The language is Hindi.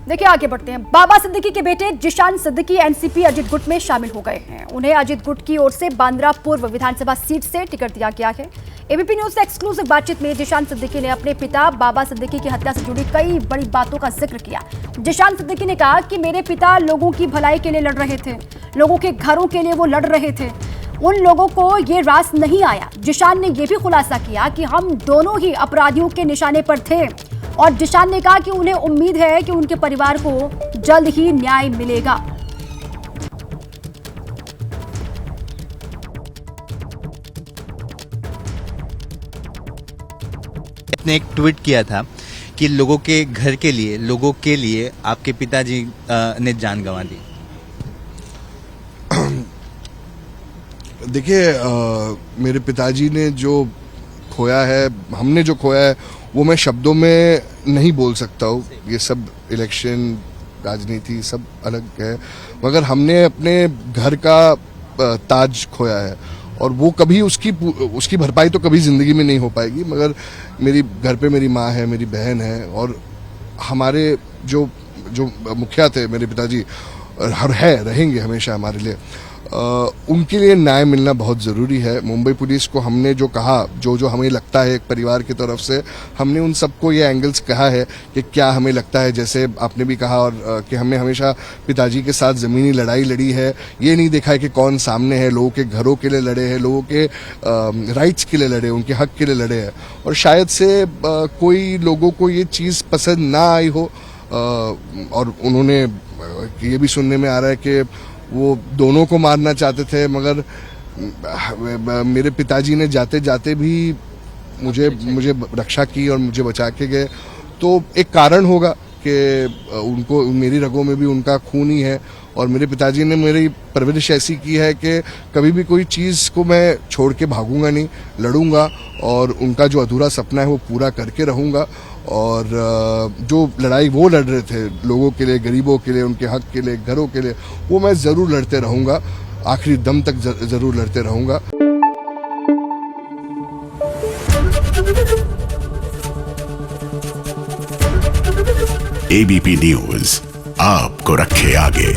देखिए आगे बढ़ते हैं। बाबा सिद्दीकी के बेटे जिशान सिद्दीकी एनसीपी अजित गुट में शामिल हो गए हैं। उन्हें अजित गुट की ओर से बांद्रा पूर्व विधानसभा सीट से टिकट दिया गया है। एबीपी न्यूज से एक्सक्लूसिव बातचीत में जिशान सिद्दीकी ने अपने पिता बाबा सिद्दीकी की हत्या से जुड़ी कई बड़ी बातों का जिक्र किया। जिशान सिद्दीकी ने कहा कि मेरे पिता लोगों की भलाई के लिए लड़ रहे थे, लोगों के घरों के लिए वो लड़ रहे थे, उन लोगों को ये रास नहीं आया। जिशान ने यह भी खुलासा किया कि हम दोनों ही अपराधियों के निशाने पर थे और जिशान ने कहा कि उन्हें उम्मीद है कि उनके परिवार को जल्द ही न्याय मिलेगा। ने एक ट्वीट किया था कि लोगों के घर के लिए, लोगों के लिए आपके पिताजी ने जान गंवा दी। देखिए, मेरे पिताजी ने जो खोया है, हमने जो खोया है, वो मैं शब्दों में नहीं बोल सकता हूँ। ये सब इलेक्शन, राजनीति सब अलग है, मगर हमने अपने घर का ताज खोया है और वो कभी उसकी भरपाई तो कभी जिंदगी में नहीं हो पाएगी। मगर मेरी घर पे मेरी माँ है, मेरी बहन है और हमारे जो मुखिया थे मेरे पिताजी, रहेंगे हमेशा हमारे लिए। उनके लिए न्याय मिलना बहुत ज़रूरी है। मुंबई पुलिस को हमने जो कहा, जो हमें लगता है एक परिवार की तरफ से, हमने उन सबको ये एंगल्स कहा है कि क्या हमें लगता है, जैसे आपने भी कहा, और कि हमने हमेशा पिताजी के साथ ज़मीनी लड़ाई लड़ी है। ये नहीं देखा है कि कौन सामने है, लोगों के घरों के लिए लड़े हैं, लोगों के राइट्स के लिए लड़े, उनके हक के लिए लड़े हैं। और शायद से कोई लोगों को ये चीज़ पसंद ना आई हो और उन्होंने ये भी सुनने में आ रहा है कि वो दोनों को मारना चाहते थे, मगर मेरे पिताजी ने जाते जाते भी मुझे रक्षा की और मुझे बचा के गए। तो एक कारण होगा कि उनको, मेरी रगों में भी उनका खून ही है और मेरे पिताजी ने मेरी परवरिश ऐसी की है कि कभी भी कोई चीज़ को मैं छोड़ के भागूंगा नहीं, लड़ूंगा और उनका जो अधूरा सपना है वो पूरा करके रहूंगा। और जो लड़ाई वो लड़ रहे थे लोगों के लिए, गरीबों के लिए, उनके हक के लिए, घरों के लिए, वो मैं ज़रूर लड़ते रहूंगा, आखिरी दम तक ज़रूर लड़ते रहूंगा। एबीपी न्यूज़ आपको रखे आगे।